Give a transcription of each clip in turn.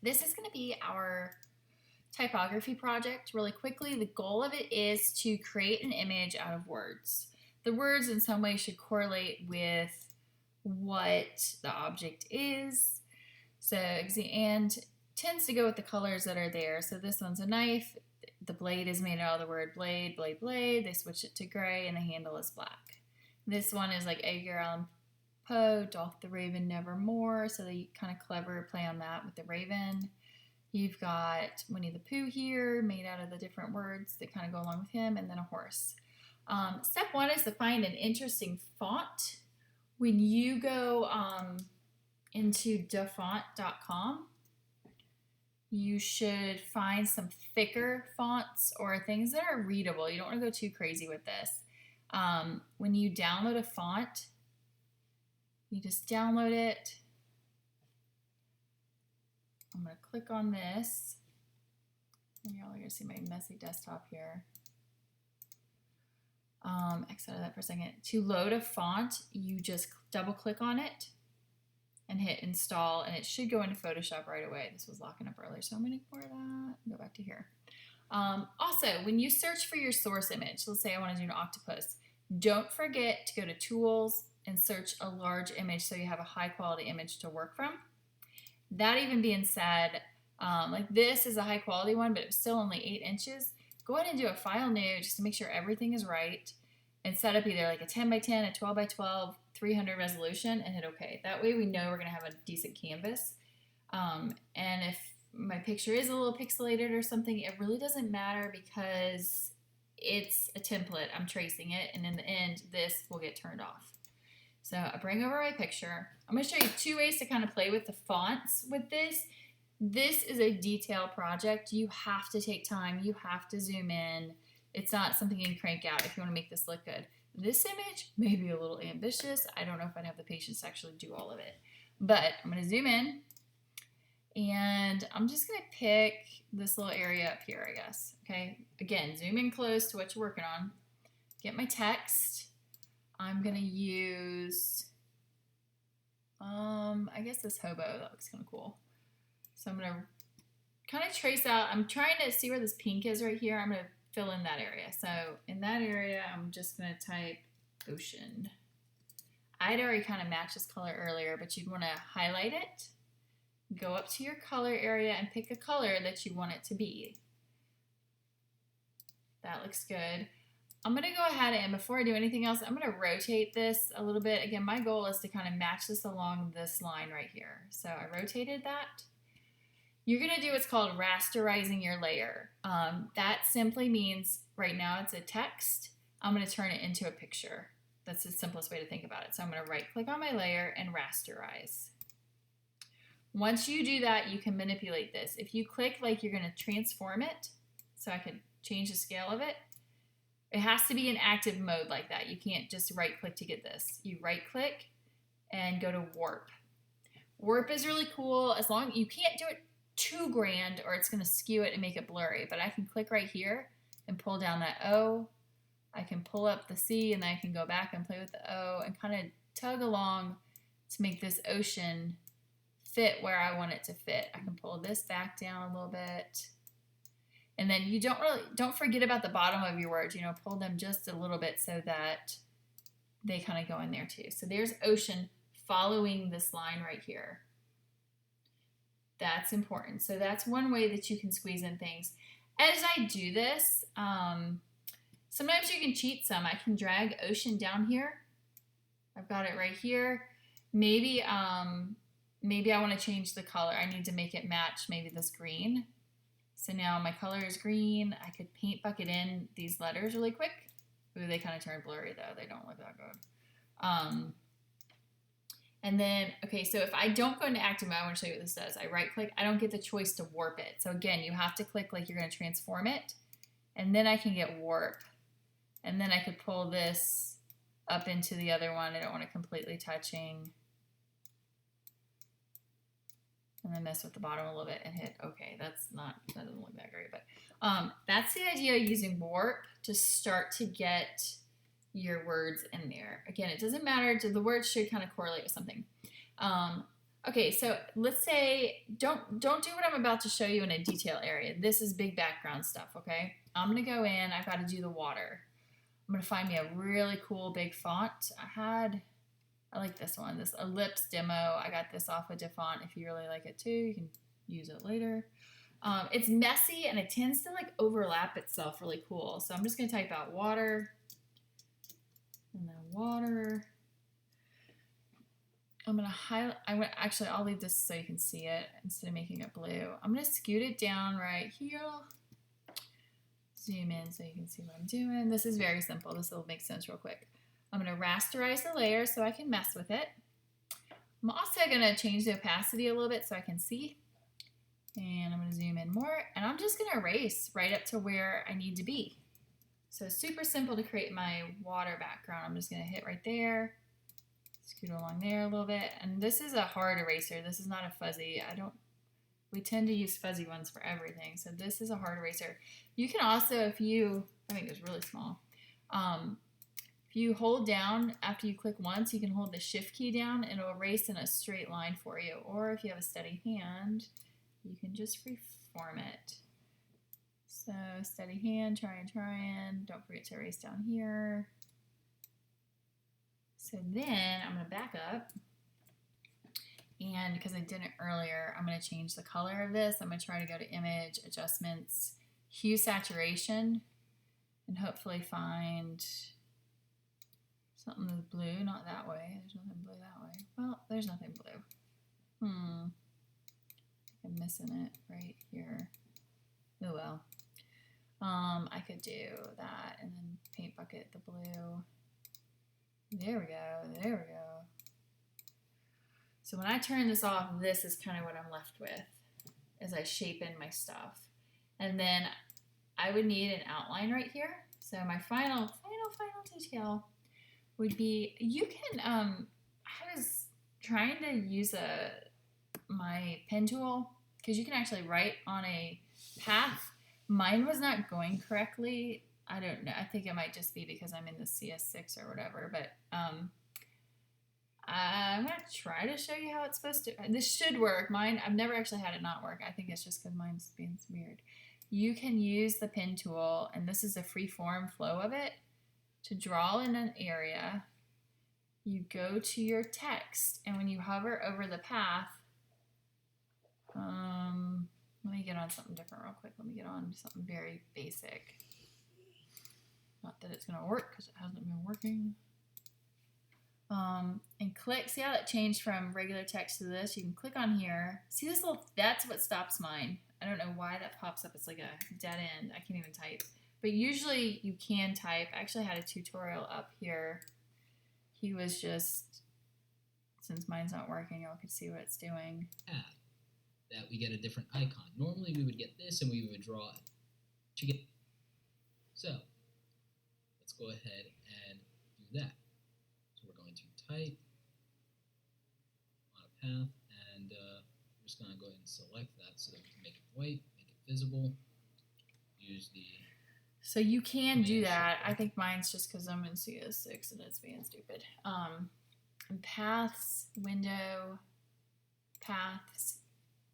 This is going to be our typography project really quickly. The goal of it is to create an image out of words. The words in some way should correlate with what the object is. So, and tends to go with the colors that are there. So this one's a knife. The blade is made out of the word blade, blade, blade. They switch it to gray and the handle is black. This one is like Edgar Allan Poe, Doth the Raven Nevermore. So they kind of clever play on that with the raven. You've got Winnie the Pooh here, made out of the different words that kind of go along with him, and then a horse. Step one is to find an interesting font. When you go into dafont.com, you should find some thicker fonts or things that are readable. You don't want to go too crazy with this. When you download a font, you just download it. I'm going to click on this. Y'all are going to see my messy desktop here. Exit out of that for a second. To load a font, you just double click on it and hit install, and it should go into Photoshop right away. This was locking up earlier, so I'm going to ignore that and go back to here. Also, when you search for your source image, let's say I want to do an octopus, don't forget to go to Tools and search a large image so you have a high quality image to work from. That even being said, like this is a high quality one, but it was still only 8 inches. Go ahead and do a file new just to make sure everything is right and set up either like a 10 by 10, a 12 by 12, 300 resolution and hit OK. That way we know we're going to have a decent canvas. And if my picture is a little pixelated or something, it really doesn't matter because it's a template. I'm tracing it, and in the end, this will get turned off. So I bring over my picture. I'm going to show you 2 ways to kind of play with the fonts with this. This is a detail project. You have to take time. You have to zoom in. It's not something you can crank out if you want to make this look good. This image may be a little ambitious. I don't know if I'd have the patience to actually do all of it. But I'm going to zoom in. And I'm just going to pick this little area up here, I guess. Okay. Again, zoom in close to what you're working on. Get my text. I'm going to use, I guess this hobo. That looks kind of cool. So I'm going to kind of trace out. I'm trying to see where this pink is right here. I'm going to fill in that area. So in that area, I'm just going to type ocean. I'd already kind of matched this color earlier, but you'd want to highlight it. Go up to your color area and pick a color that you want it to be. That looks good. I'm going to go ahead and before I do anything else, I'm going to rotate this a little bit. Again, my goal is to kind of match this along this line right here. So I rotated that. You're going to do what's called rasterizing your layer. That simply means right now it's a text. I'm going to turn it into a picture. That's the simplest way to think about it. So I'm going to right click on my layer and rasterize. Once you do that, you can manipulate this. If you click like you're going to transform it, so I could change the scale of it, it has to be in active mode like that. You can't just right click to get this. You right click and go to warp. Warp is really cool as long as you can't do it too grand or it's going to skew it and make it blurry. But I can click right here and pull down that O. I can pull up the C and then I can go back and play with the O and kind of tug along to make this ocean fit where I want it to fit. I can pull this back down a little bit. And then you don't forget about the bottom of your words, pull them just a little bit so that they kind of go in there too. So there's ocean following this line right here. That's important. So that's one way that you can squeeze in things. As I do this, sometimes you can cheat some. I can drag ocean down here. I've got it right here. Maybe I want to change the color. I need to make it match maybe this green. So now my color is green. I could paint bucket in these letters really quick. Ooh, they kind of turn blurry though. They don't look that good. And then, okay, so if I don't go into active mode, I want to show you what this does. I right click. I don't get the choice to warp it. So again, you have to click like you're going to transform it. And then I can get warp. And then I could pull this up into the other one. I don't want it completely touching. And then mess with the bottom a little bit and hit OK. That doesn't look that great, but that's the idea of using warp to start to get your words in there. Again, it doesn't matter. The words should kind of correlate with something. Okay, so let's say don't do what I'm about to show you in a detail area. This is big background stuff, okay? I'm gonna go in, I've got to do the water. I'm gonna find me a really cool big font. I like this one, this Ellipse Demo. I got this off of DeFont. If you really like it too, you can use it later. It's messy and it tends to like overlap itself really cool. So I'm just gonna type out water and then water. I'm gonna highlight, actually I'll leave this so you can see it instead of making it blue. I'm gonna scoot it down right here. Zoom in so you can see what I'm doing. This is very simple. This will make sense real quick. I'm gonna rasterize the layer so I can mess with it. I'm also gonna change the opacity a little bit so I can see. And I'm gonna zoom in more and I'm just gonna erase right up to where I need to be. So it's super simple to create my water background. I'm just gonna hit right there. Scoot along there a little bit. And this is a hard eraser. This is not a fuzzy. We tend to use fuzzy ones for everything. So this is a hard eraser. You can also, I think it's really small. If you hold down after you click once, you can hold the shift key down and it'll erase in a straight line for you. Or if you have a steady hand, you can just freeform it. So steady hand, try and don't forget to erase down here. So then I'm going to back up, and because I did it earlier, I'm going to change the color of this. I'm going to try to go to Image, Adjustments, Hue Saturation, and hopefully find something that's blue. Not that way. There's nothing blue that way. Well, there's nothing blue. I'm missing it right here. Oh well. I could do that and then paint bucket the blue. There we go, there we go. So when I turn this off, this is kind of what I'm left with as I shape in my stuff. And then I would need an outline right here. So my final detail would be, you can, I was trying to use my pen tool, because you can actually write on a path. Mine was not going correctly. I don't know. I think it might just be because I'm in the CS6 or whatever, but I'm going to try to show you how it's supposed to. This should work. Mine, I've never actually had it not work. I think it's just because mine's being weird. You can use the pen tool, and this is a free form flow of it, to draw in an area. You go to your text, and when you hover over the path, let me get on something different real quick. Let me get on something very basic. Not that it's going to work because it hasn't been working. And click, see how it changed from regular text to this? You can click on here. See this little, that's what stops mine. I don't know why that pops up. It's like a dead end. I can't even type. But usually you can type. I actually had a tutorial up here. He was just, since mine's not working, y'all could see what it's doing. That we get a different icon. Normally we would get this and we would draw it. So let's go ahead and do that. So we're going to type on a path, and we're just going to go ahead and select that so that we can make it white, make it visible. Use the. So you can do that. I think mine's just because I'm in CS6 and it's being stupid. And paths, window, paths.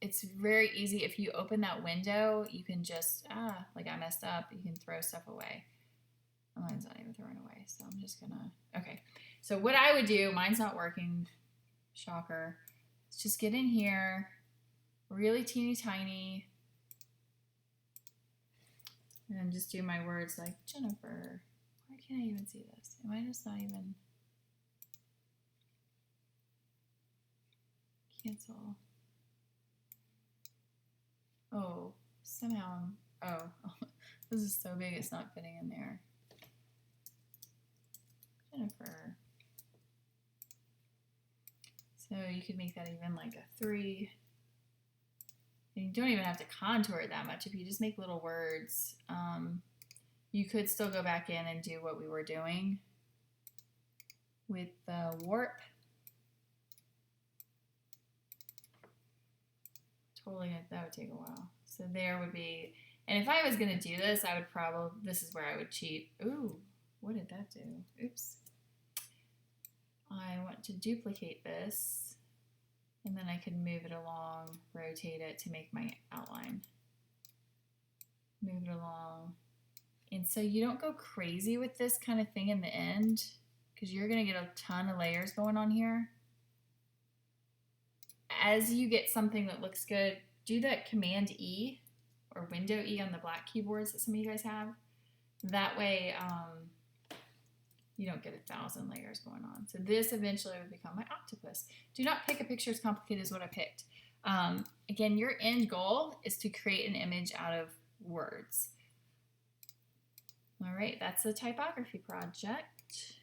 It's very easy. If you open that window, you can just, like I messed up, you can throw stuff away. Mine's not even throwing away, so I'm just gonna, okay. So what I would do, mine's not working, shocker. Let's just get in here, really teeny tiny, and just do my words like Jennifer. Why can't I even see this? Am I just not even, cancel. Oh, somehow, this is so big it's not fitting in there. Jennifer. So you could make that even like a 3. And you don't even have to contour it that much. If you just make little words, you could still go back in and do what we were doing with the warp. Totally, that would take a while. So there would be, and if I was going to do this, I would probably, this is where I would cheat. Ooh, what did that do? Oops. I want to duplicate this And then I could move it along, rotate it to make my outline. Move it along. And so you don't go crazy with this kind of thing in the end, because you're going to get a ton of layers going on here. As you get something that looks good, do that Command E or Window E on the black keyboards that some of you guys have. That way you don't get 1,000 layers going on. So this eventually would become my octopus. Do not pick a picture as complicated as what I picked. Again, your end goal is to create an image out of words. All right, that's the typography project.